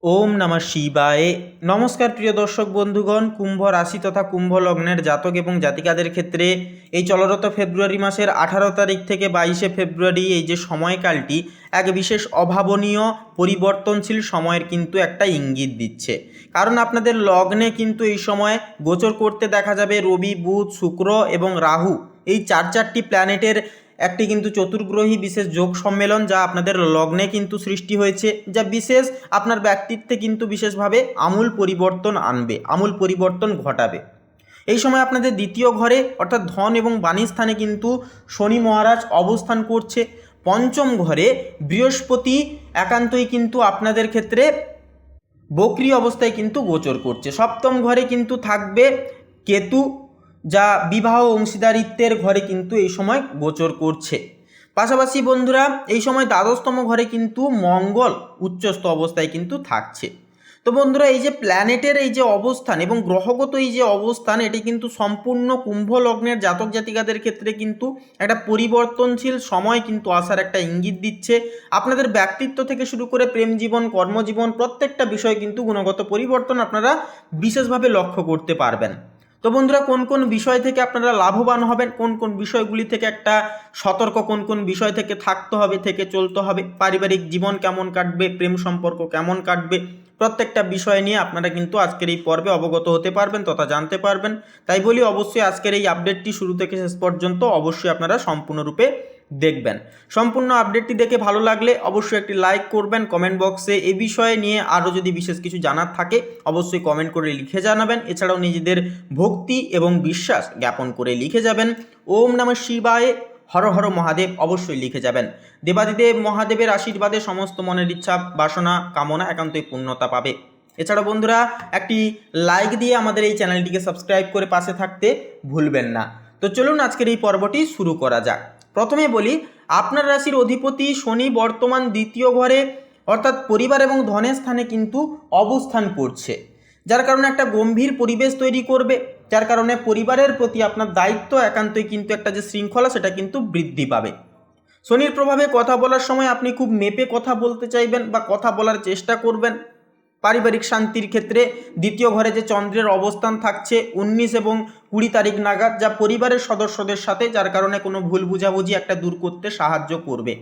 ওম নমঃ শিবায়। নমস্কার প্রিয় দর্শক বন্ধুগণ, কুম্ভ রাশি তথা কুম্ভ লগ্নের জাতক এবং জাতিকাদের ক্ষেত্রে এই চলরত ফেব্রুয়ারি মাসের 18 তারিখ থেকে 22শে ফেব্রুয়ারি এই যে সময়কালটি এক বিশেষ অভাবনীয় পরিবর্তনশীল সময়ের কিন্তু একটা ইঙ্গিত দিচ্ছে। কারণ আপনাদের লগ্নে কিন্তু এই সময় গোচর করতে দেখা যাবে রবি, বুধ, শুক্র এবং রাহু, এই চারটি প্ল্যানেটের একটি কিন্তু চতুর্গ্রহী বিশেষ যোগ সম্মেলন, যা আপনাদের লগ্নে কিন্তু সৃষ্টি হয়েছে, যা বিশেষ আপনার ব্যক্তিত্বে কিন্তু বিশেষভাবে আমূল পরিবর্তন আনবে, আমূল পরিবর্তন ঘটাবে। এই সময় আপনাদের দ্বিতীয় ঘরে অর্থাৎ ধন এবং বাণী স্থানে কিন্তু শনি মহারাজ অবস্থান করছে। পঞ্চম ঘরে বৃহস্পতি একান্তই কিন্তু আপনাদের ক্ষেত্রে বক্রী অবস্থায় কিন্তু গোচর করছে। সপ্তম ঘরে কিন্তু থাকবে কেতু, যা বিবাহ অংশীদারিত্বের ঘরে কিন্তু এই সময় গোচর করছে। পাশাপাশি বন্ধুরা, এই সময় দ্বাদশতম ঘরে কিন্তু মঙ্গল উচ্চস্থ অবস্থায় কিন্তু থাকছে। তো বন্ধুরা, এই যে প্ল্যানেটের এই যে অবস্থান এবং গ্রহগত এই যে অবস্থান, এটি কিন্তু সম্পূর্ণ কুম্ভ লগ্নের জাতক জাতিকাদের ক্ষেত্রে কিন্তু একটা পরিবর্তনশীল সময় কিন্তু আসার একটা ইঙ্গিত দিচ্ছে। আপনাদের ব্যক্তিত্ব থেকে শুরু করে প্রেম জীবন, কর্মজীবন, প্রত্যেকটা বিষয় কিন্তু গুণগত পরিবর্তন আপনারা বিশেষভাবে লক্ষ্য করতে পারবেন। তো বন্ধুরা, কোন কোন বিষয় থেকে আপনারা লাভবান হবেন, কোন কোন বিষয়গুলি থেকে একটা সতর্ক, কোন কোন বিষয় থেকে থাকতে হবে, থেকে চলতে হবে, পারিবারিক জীবন কেমন কাটবে, প্রেম সম্পর্ক কেমন কাটবে, প্রত্যেকটা বিষয় নিয়ে আপনারা কিন্তু আজকের এই পর্বে অবগত হতে পারবেন তথা জানতে পারবেন। তাই বলি, অবশ্যই আজকের এই আপডেটটি শুরু থেকে শেষ পর্যন্ত অবশ্যই আপনারা সম্পূর্ণরূপে দেখবেন। সম্পূর্ণ আপডেটটি দেখে ভালো লাগলে অবশ্যই একটি লাইক করবেন। কমেন্ট বক্সে এই বিষয়ে নিয়ে আরও যদি বিশেষ কিছু জানার থাকে অবশ্যই কমেন্ট করে লিখে জানাবেন। এছাড়াও নিজেদের ভক্তি এবং বিশ্বাস জ্ঞাপন করে লিখে যাবেন ওম নমঃ শিবায়, হর হর মহাদেব অবশ্যই লিখে যাবেন। দেবাদিদেব মহাদেবের আশীর্বাদে সমস্ত মনের ইচ্ছা, বাসনা, কামনা একান্তই পূর্ণতা পাবে। এছাড়া বন্ধুরা, একটি লাইক দিয়ে আমাদের এই চ্যানেলটিকে সাবস্ক্রাইব করে পাশে থাকতে ভুলবেন না। তো চলুন আজকের এই পর্বটি শুরু করা যাক। প্রথমে বলি, আপনার রাশির অধিপতি শনি বর্তমান দ্বিতীয় ঘরে অর্থাৎ পরিবার এবং ধনের স্থানে কিন্তু অবস্থান করছে, যার কারণে একটা গম্ভীর পরিবেশ তৈরি করবে, যার কারণে পরিবারের প্রতি আপনার দায়িত্ব একান্তই কিন্তু একটা যে শৃঙ্খলা, সেটা কিন্তু বৃদ্ধি পাবে। শনির প্রভাবে কথা বলার সময় আপনি খুব মেপে কথা বলতে চাইবেন বা কথা বলার চেষ্টা করবেন। পারিবারিক শান্তির ক্ষেত্রে দ্বিতীয় ঘরে যে চন্দ্রের অবস্থান থাকছে 19 এবং 20 তারিখ নাগাদ, যা পরিবারের সদস্যদের সাথে, যার কারণে কোনো ভুল বুঝাবুঝি একটা দূর করতে সাহায্য করবে।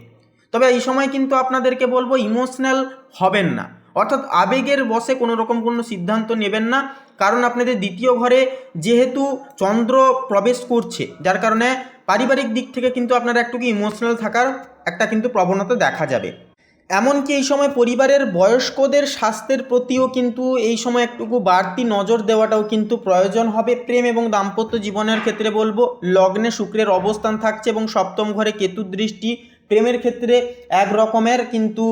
তবে এই সময় কিন্তু আপনাদেরকে বলবো, ইমোশনাল হবেন না, অর্থাৎ আবেগের বশে কোনো রকম কোনো সিদ্ধান্ত নেবেন না। কারণ আপনাদের দ্বিতীয় ঘরে যেহেতু চন্দ্র প্রবেশ করছে, যার কারণে পারিবারিক দিক থেকে কিন্তু আপনারা একটু ইমোশনাল থাকার একটা কিন্তু প্রবণতা দেখা যাবে। এমনকি এই সময় পরিবারের বয়স্কদের স্বাস্থ্যের প্রতিও কিন্তু এই সময় একটুকু বাড়তি নজর দেওয়াটাও কিন্তু প্রয়োজন হবে। প্রেম এবং দাম্পত্য জীবনের ক্ষেত্রে বলবো, লগ্নে শুক্রের অবস্থান থাকছে এবং সপ্তম ঘরে কেতুর দৃষ্টি প্রেমের ক্ষেত্রে এক রকমের কিন্তু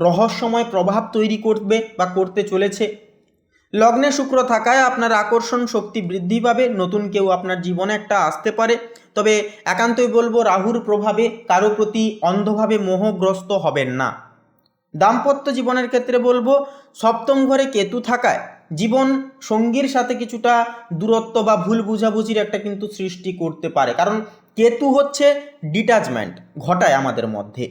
রহস্যময় প্রভাব তৈরি করবে বা করতে চলেছে। লগ্নে শুক্র থাকায় আপনার আকর্ষণ শক্তি বৃদ্ধি পাবে, নতুন কেউ আপনার জীবনে একটা আসতে পারে। তবে একান্তই বলবো, রাহুর প্রভাবে কারো প্রতি অন্ধভাবে মোহগ্রস্ত হবেন না। দাম্পত্য জীবনের ক্ষেত্রে বলবো, সপ্তম ঘরে কেতু থাকায় জীবন সঙ্গীর সাথে কিছুটা দূরত্ব বা ভুল বুঝাবুঝির একটা কিন্তু সৃষ্টি করতে পারে। কারণ কেতু হচ্ছে ডিট্যাচমেন্ট ঘটায় আমাদের মধ্যে,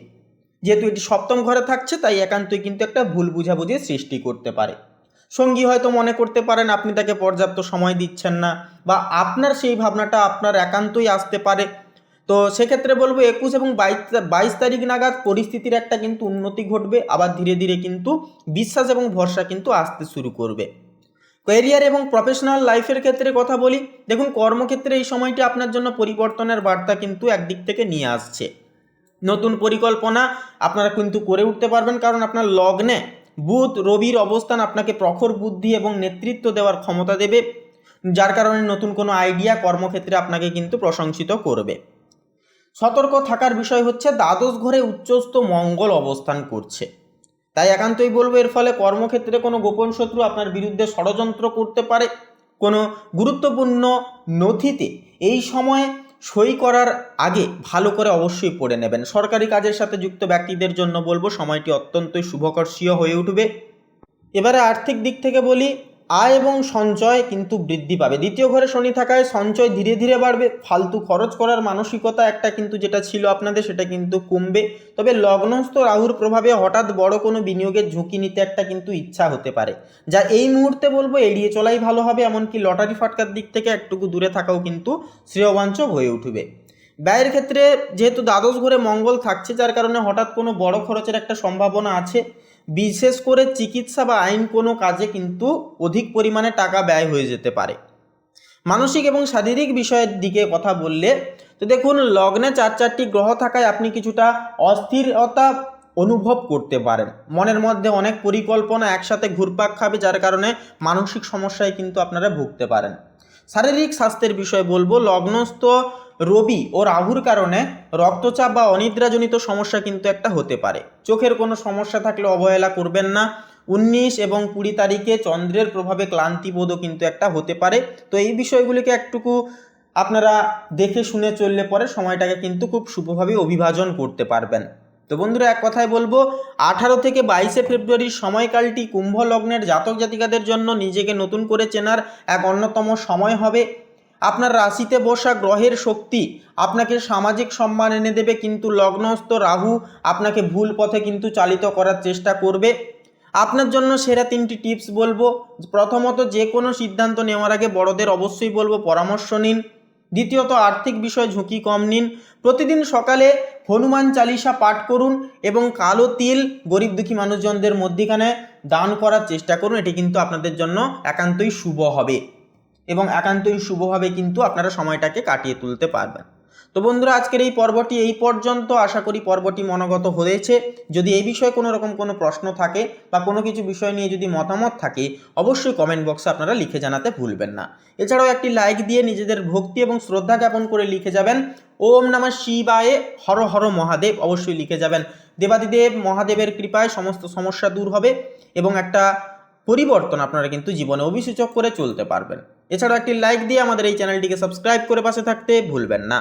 যেহেতু এটি সপ্তম ঘরে থাকছে, তাই একান্তই কিন্তু একটা ভুল বুঝাবুঝির সৃষ্টি করতে পারে। সঙ্গী হয়তো মনে করতে পারেন আপনি তাকে পর্যাপ্ত সময় দিচ্ছেন না, বা আপনার সেই ভাবনাটা আপনার একান্তই আসতে পারে। তো সেক্ষেত্রে বলবো 21 এবং 22 তারিখ নাগাদ পরিস্থিতির একটা কিন্তু উন্নতি ঘটবে, আবার ধীরে ধীরে কিন্তু বিশ্বাস এবং ভরসা কিন্তু আসতে শুরু করবে। ক্যারিয়ার এবং প্রফেশনাল লাইফের ক্ষেত্রে কথা বলি, দেখুন কর্মক্ষেত্রে এই সময়টি আপনার জন্য পরিবর্তনের বার্তা কিন্তু একদিক থেকে নিয়ে আসছে। নতুন পরিকল্পনা আপনারা কিন্তু করে উঠতে পারবেন, কারণ আপনার লগ্নে বুধ রবির অবস্থান আপনাকে প্রখর বুদ্ধি এবং নেতৃত্ব দেওয়ার ক্ষমতা দেবে, যার কারণে নতুন কোনো আইডিয়া কর্মক্ষেত্রে আপনাকে কিন্তু প্রশংসিত করবে। সতর্ক থাকার বিষয় হচ্ছে, দ্বাদশ ঘরে উচ্চস্থ মঙ্গল অবস্থান করছে, তাই একান্তই বলবো এর ফলে কর্মক্ষেত্রে কোনো গোপন শত্রু আপনার বিরুদ্ধে ষড়যন্ত্র করতে পারে। কোনো গুরুত্বপূর্ণ নথিতে এই সময় সই করার আগে ভালো করে অবশ্যই পড়ে নেবেন। সরকারি কাজের সাথে যুক্ত ব্যক্তিদের জন্য বলবো সময়টি অত্যন্তই শুভকর্ষীয় হয়ে উঠবে। এবারে আর্থিক দিক থেকে বলি, আয় এবং সঞ্চয় কিন্তু বৃদ্ধি পাবে। দ্বিতীয় ঘরে শনি থাকায় সঞ্চয় ধীরে ধীরে বাড়বে, ফালতু খরচ করার মানসিকতা একটা কিন্তু যেটা ছিল আপনাদের সেটা কিন্তু কমবে। তবে লগ্নস্থ রাহুর প্রভাবে হঠাৎ বড় কোনো বিনিয়োগের ঝুঁকি নিতে একটা কিন্তু ইচ্ছা হতে পারে, যা এই মুহূর্তে বলবো এড়িয়ে চলাই ভালো হবে। এমনকি লটারি ফাটকার দিক থেকে একটুকু দূরে থাকাও কিন্তু শ্রেয়বাঞ্চক হয়ে উঠবে। ব্যয়ের ক্ষেত্রে যেহেতু দ্বাদশ ঘরে মঙ্গল থাকছে, যার কারণে হঠাৎ কোনো বড় খরচের একটা সম্ভাবনা আছে। বিশেষ করে চিকিৎসা বা আইন কোনো কাজে কিন্তু অধিক পরিমাণে টাকা ব্যয় হয়ে যেতে পারে। মানসিক এবং শারীরিক বিষয়ের দিকে কথা বললে তো দেখুন, লগ্নে 4টি গ্রহ থাকায় আপনি কিছুটা অস্থিরতা অনুভব করতে পারেন। মনের মধ্যে অনেক পরিকল্পনা একসাথে ঘুরপাক খাবে, যার কারণে মানসিক সমস্যায় কিন্তু আপনারা ভুগতে পারেন। শারীরিক স্বাস্থ্যের বিষয় বলবো, লগ্নস্থ রবি ও রাহুর কারণে রক্তচাপ বা অনিদ্রাজনিত সমস্যা কিন্তু একটা হতে পারে। চোখের কোনো সমস্যা থাকলে অবহেলা করবেন না। 19 এবং 20 তারিখে চন্দ্রের প্রভাবে ক্লান্তিবোধও কিন্তু একটা হতে পারে। তো এই বিষয়গুলিকে একটুকু আপনারা দেখে শুনে চললে পরে সময়টাকে কিন্তু খুব শুভভাবে অভিভাজন করতে পারবেন। তো বন্ধুরা, এক কথায় বলবো 18 থেকে 22 ফেব্রুয়ারির সময়কালটি কুম্ভ লগ্নের জাতক জাতিকাদের জন্য নিজেকে নতুন করে চেনার এক অন্যতম সময় হবে। আপনার রাশিতে বসা গ্রহের শক্তি আপনাকে সামাজিক সম্মান এনে দেবে, কিন্তু লগ্নস্থ রাহু আপনাকে ভুল পথে কিন্তু চালিত করার চেষ্টা করবে। আপনার জন্য সেরা 3টি টিপস বলবো। প্রথমত, যে কোনো সিদ্ধান্ত নেওয়ার আগে বড়দের অবশ্যই বলবো পরামর্শ নিন। দ্বিতীয়ত, আর্থিক বিষয় ঝুঁকি কম নিন। প্রতিদিন সকালে হনুমান চালিসা পাঠ করুন এবং কালো তিল গরিব দুঃখী মানুষজনদের মধ্যখানে দান করার চেষ্টা করুন। এটি কিন্তু আপনাদের জন্য একান্তই শুভ হবে এবং একান্তই শুভভাবে কিন্তু আপনারা সময়টাকে কাটিয়ে তুলতে পারবেন। তো বন্ধুরা, আজকের এই পর্বটি এই পর্যন্ত। আশা করি পর্বটি মনোগত হয়েছে। যদি এই বিষয়ে কোনো রকম কোনো প্রশ্ন থাকে বা কোনো কিছু বিষয় নিয়ে যদি মতামত থাকে, অবশ্যই কমেন্ট বক্সে আপনারা লিখে জানাতে ভুলবেন না। এছাড়াও একটি লাইক দিয়ে নিজেদের ভক্তি এবং শ্রদ্ধা জ্ঞাপন করে লিখে যাবেন ওম নমঃ শিবায়, হর হর মহাদেব, অবশ্যই লিখে যাবেন। দেবাদিদেব মহাদেবের কৃপায় সমস্ত সমস্যা দূর হবে এবং একটা পরিবর্তন আপনারা কিন্তু জীবনে অভিসূচক করে চলতে পারবেন। এছাড়াও একটি লাইক দিয়ে আমাদের এই চ্যানেলটিকে সাবস্ক্রাইব করে পাশে থাকতে ভুলবেন না।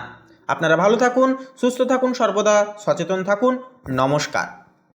আপনারা ভালো থাকুন, সুস্থ থাকুন, সর্বদা সচেতন থাকুন। নমস্কার।